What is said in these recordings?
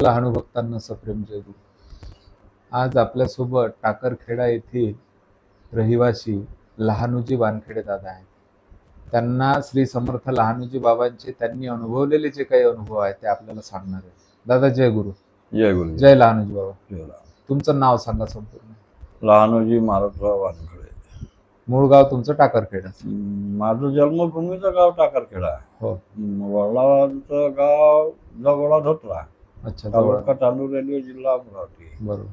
लहानू भक्तांना सप्रेम जय गुरु. आज आपल्यासोबत टाकरखेडा येथील रहिवासी लहानूजी वानखेडे दादा आहेत. त्यांना श्री समर्थ लहानूजी बाबांचे त्यांनी अनुभवलेले जे काही अनुभव आहेत ते आपल्याला सांगणार आहेत. दादा जय गुरु. जय गुरु. जय लहानूजी बाबा. जय तुमचं नाव सांगा संपूर्ण. लहानूजी मारुतराव वानखेडे. मूळ गाव तुमचं टाकरखेडा. माझं जन्मभूमीचं गाव टाकरखेडा. हो. वडिलांचं गाव जवळा धोत्रा. अच्छा. तालुका तांदूळ, रेल्वे, जिल्हा अमरावती. बरोबर.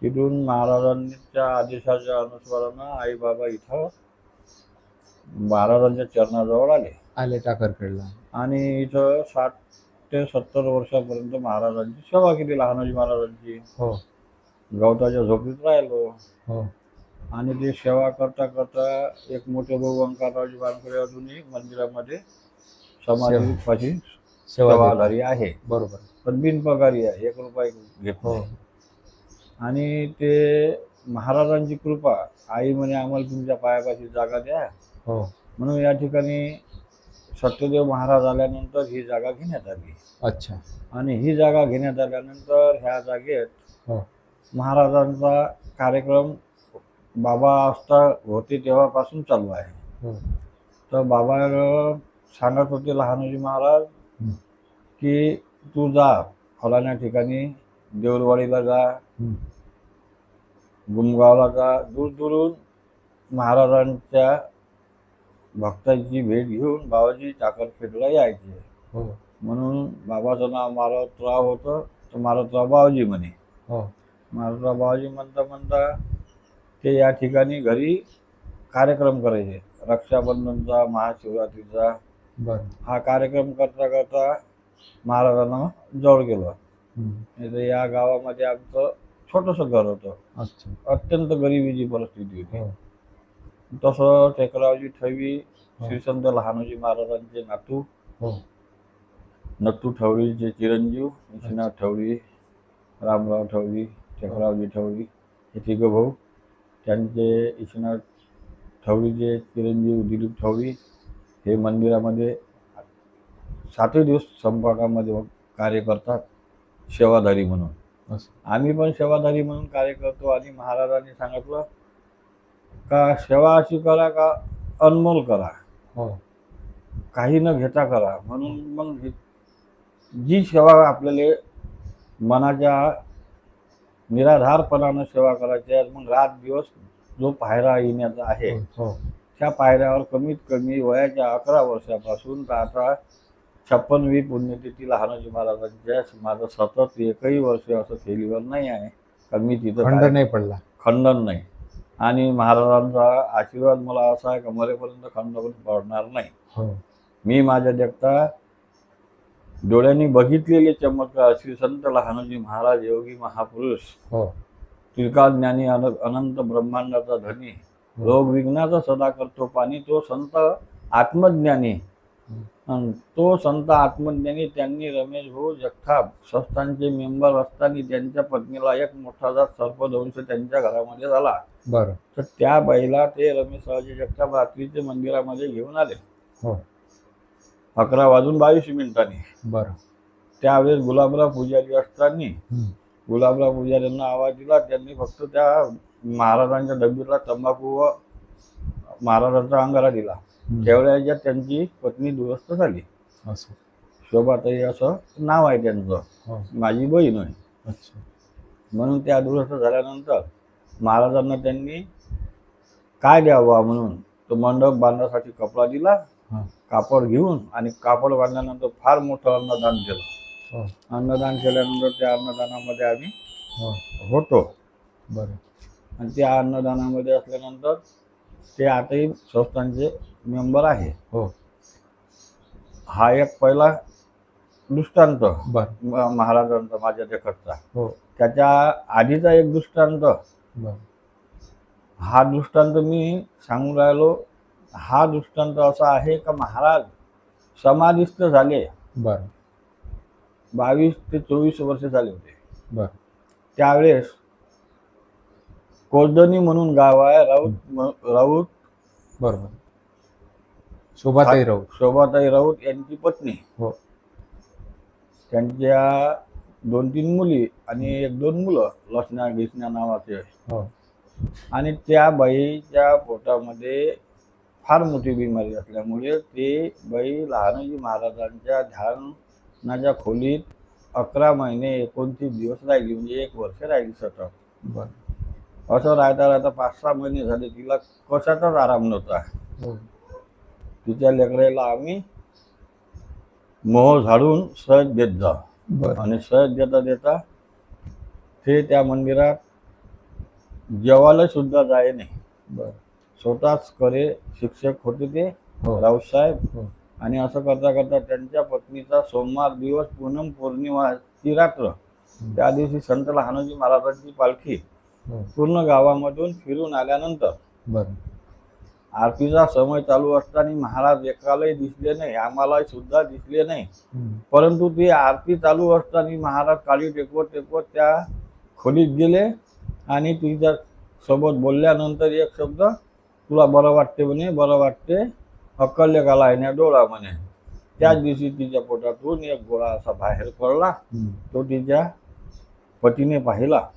तिथून महाराजांच्या आदेशाच्या अनुसारानं आई बाबा इथं महाराजांच्या चरणाजवळ आले टाकरखेडला. आणि इथं 60 ते 70 वर्षापर्यंत महाराजांची सेवा केली. लहानूजी महाराजांची. हो. गवताच्या झोपडीत राहिलो. हो. आणि ते सेवा करता करता एक मोठे भाऊ अंकाररावजी वानखेडे अजूनही मंदिरामध्ये समाधीपाशी सेवाधारी आहे. बरोबर. पण बिनपगारी आहे, 1 रुपया घेत नाही. आणि ते महाराजांची कृपा. आई म्हणे आम्हाला तुमच्या पायापाशी जागा द्या. हो. म्हणून या ठिकाणी सत्यदेव महाराज आल्यानंतर ही जागा घेण्यात आली. अच्छा. आणि ही जागा घेण्यात आल्यानंतर ह्या जागेत महाराजांचा कार्यक्रम बाबा असता होते तेव्हापासून चालू आहे. तर बाबा सांगत होते लहानूजी महाराज की तू जा फलाण्या ठिकाणी, देऊळवाडीला जा, गुमगावला जा. दूरदूरून महाराजांच्या भक्तांची भेट घेऊन बाबाजी टाकरखेडला यायचे. म्हणून बाबाचं नाव मारुतराव होतं, तर मारुतराव बाबाजी म्हणे. मारुतराव बाबाजी म्हणता म्हणता ते या ठिकाणी घरी कार्यक्रम करायचे. रक्षाबंधनचा, महाशिवरात्रीचा. हा कार्यक्रम करता करता महाराजांना जवळ गेलो. या गावामध्ये आमचं छोटंसं घर होतं. अत्यंत गरिबीची परिस्थिती होती. तसं टेकरावजी ठवी श्री संत लहानूजी महाराजांचे नातू नट्टू ठवळीचे चिरंजीव विश्वनाथ ठवळी, रामराव ठवळी, टेकरावजी ठवळी हे तिघं भाऊ. त्यांचे विश्वनाथ ठवळीचे चिरंजीव दिलीप ठवळी हे मंदिरामध्ये 7 दिवस संपर्कामध्ये कार्य करतात सेवाधारी म्हणून. आम्ही पण सेवाधारी म्हणून कार्य करतो. आणि महाराजांनी सांगितलं का सेवा अशी करा का अनमोल करा, काही न घेता करा. म्हणून मग जी सेवा आपल्याला मनाच्या निराधारपणानं सेवा करायची आहे, मग रात दिवस जो पायरा येण्याचा आहे त्या पायऱ्यावर कमीत कमी वयाच्या 11 वर्षापासून तर आता 56वी पुण्यतिथी लहानूजी महाराजांच्या माझं सतत एकही वर्ष असं फेल्युअर नाही आहे का मी तिथं खंडन नाही पडला. खंडन नाही. आणि महाराजांचा आशीर्वाद मला असा आहे का मरेपर्यंत खंडन पडणार नाही. मी माझ्या देखता डोळ्यांनी बघितलेले चमत्कार श्री संत लहानूजी महाराज योगी महापुरुष, त्रिकाल-ज्ञानी, अनंत ब्रह्मांडाचा धनी, रोग विघ्नाचा सदा करतो पाणी, तो संत आत्मज्ञानी. तो संत आत्मज्ञानी त्यांनी रमेश भाऊ जगताप संस्थांचे मेंबर असताना त्यांच्या पत्नीला एक मोठा जात सर्पदंश त्यांच्या घरामध्ये झाला. तर त्या बाईला ते रमेश रावजी जगताप रात्रीचे मंदिरामध्ये घेऊन आले 11:22 त्यावेळेस गुलाबराव पुजारी असताना गुलाबराव पुजाऱ्यांना आवाज दिला. त्यांनी फक्त त्या महाराजांच्या डबीला तंबाखू व महाराजांचा अंगारा दिला. त्यावेळेस त्यांची पत्नी दुरुस्त झाली. शोभाताई असं नाव आहे त्यांचं, माझी बहीण आहे. म्हणून त्या दुरुस्त झाल्यानंतर महाराजांना त्यांनी काय द्यावा म्हणून तो मंडप बांधण्यासाठी कपडा दिला. कापड घेऊन आणि कापड बांधल्यानंतर फार मोठं अन्नदान केलं. अन्नदान केल्यानंतर त्या अन्नदानामध्ये आम्ही होतो. आणि त्या अन्नदानामध्ये असल्यानंतर ते आताही संस्थांचे मेंबर आहे. हा एक पहिला दृष्टांत महाराजांचा माझ्या देखतचा. त्याच्या आधीचा एक दृष्टांत. हा दृष्टांत मी सांगून राहिलो. हा दृष्टांत असा आहे का महाराज समाधिस्थ झाले. 22 ते 24 वर्ष झाले होते. त्यावेळेस कोर्दनी म्हणून गाव आहे, राऊत शोभाताई राऊत यांची पत्नी. त्यांच्या 2-3 मुली आणि 1-2 मुलं लसण्या गिसण्या नावाचे. हो. आणि त्या बाईच्या पोटामध्ये फार मोठी बिमारी असल्यामुळे ते बाई लहानजी महाराजांच्या ध्यानाच्या खोलीत 11 महिने 29 दिवस राहिली, म्हणजे 1 वर्ष राहिली सतत. बर. असं राहता राहता 5-6 महिने झाले, तिला कशाचाच आराम नव्हता. हो. तिच्या लेकराला आम्ही मोह झाडून सहज देत जा, बर. आणि सहज देता देता ते त्या मंदिरात जेवायला सुद्धा जाय नाही. बर. स्वतःच करे शिक्षक होते ते हो. राऊतसाहेब. हो. आणि असं करता करता त्यांच्या पत्नीचा सोमवार दिवस पूनम पौर्णिमाची रात्र, त्या दिवशी संत लहानोजी महाराजांची पालखी हो. पूर्ण गावामधून फिरून आल्यानंतर बर. आरतीचा समय चालू असताना महाराज एकालाही दिसले नाही, आम्हाला सुद्धा दिसले नाही. हम्म. परंतु ती आरती चालू असताना महाराज काळी टेकवत टेकवत त्या खोलीत गेले आणि तिच्या सोबत बोलल्यानंतर एक शब्द, तुला बरं वाटते म्हणे, बरं वाटते, अक्कल्य काला आहे डोळा म्हणे. त्याच दिवशी तिच्या पोटातून एक गोळा असा बाहेर पडला. हम्म. तो तिच्या पतीने पाहिला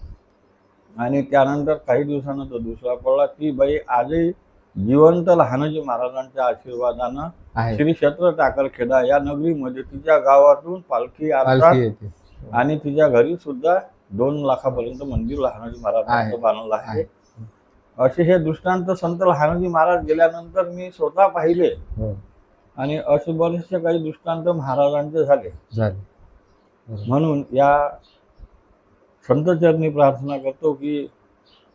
आणि त्यानंतर काही दिवसानं तो दुसरा पडला. ती बाई आजही जिवंत लहानजी महाराजांच्या आशीर्वादानं आहे. श्री क्षेत्र टाकरखेडा या नगरीमध्ये तिच्या गावातून पालखी आणतात. पालखी येते. आणि तिच्या घरी सुद्धा 2 लाखापर्यंत मंदिर लहानजी महाराजांचं बांधलं आहे. आहे. असे हे दृष्टांत संत लहानजी महाराज गेल्यानंतर मी स्वतः पाहिले. हो. आणि असे बरेचसे काही दृष्टांत महाराजांचे झाले. झाले. बरोबर. म्हणून या संतचरणी प्रार्थना करतो की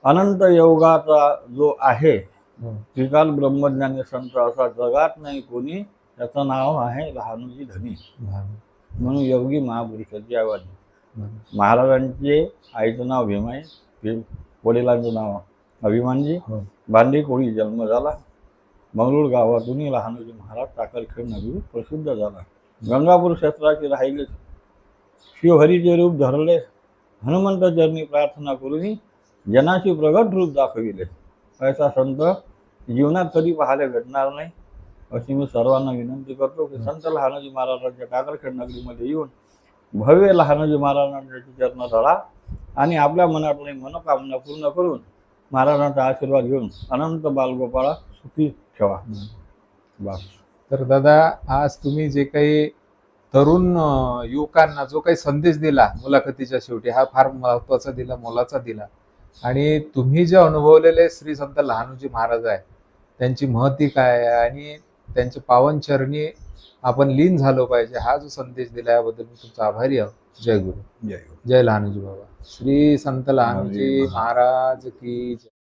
अनंत योगाचा जो आहे हो. त्रिकाल ब्रह्मज्ञानी संत असा जगात नाही कोणी, त्याचं नाव आहे लहानोजी धनी. बरोबर. म्हणून योगी महापुरुषाची आवाजी. बरोबर. महाराजांचे आईचं नाव भीमाई, वडिलांचं नाव अभिमानजी. हो. बांदी कोळी जन्म झाला. मंगरूळ गावातूनही लहानोजी महाराज टाकरखेड नगरी प्रसिद्ध झाला. गंगापूर क्षेत्राचे राहिले, शिवहरीचे रूप धरले, हनुमंत चरणी प्रार्थना करून जनाशी प्रगट रूप दाखविले. ऐसा संत जीवनात कधी पाहायला भेटणार नाही. अशी मी सर्वांना विनंती करतो की संत लहानोजी महाराजांच्या टाकरखेड नगरीमध्ये येऊन भव्य लहानोजी महाराजांच्या चरण धरा आणि आपल्या मनातली मनोकामना पूर्ण करून महाराजांचा आशीर्वाद घेऊन अनंत बालगोपाळा सुखी ठेवा. बस. तर दादा, आज तुम्ही जे काही तरुण युवकांना जो काही संदेश दिला मुलाखतीच्या शेवटी, हा फार महत्त्वाचा दिला, मोलाचा दिला. आणि तुम्ही जे अनुभवलेले श्री संत लहानोजी महाराज आहे, त्यांची महती काय आहे आणि त्यांच्या पावन चरणी आपण लीन झालो पाहिजे, हा जो संदेश दिला याबद्दल मी तुमचा आभारी आहोत. जय गुरु. जय जय लहानोजी बाबा. श्री संत लहानोजी महाराज की जय.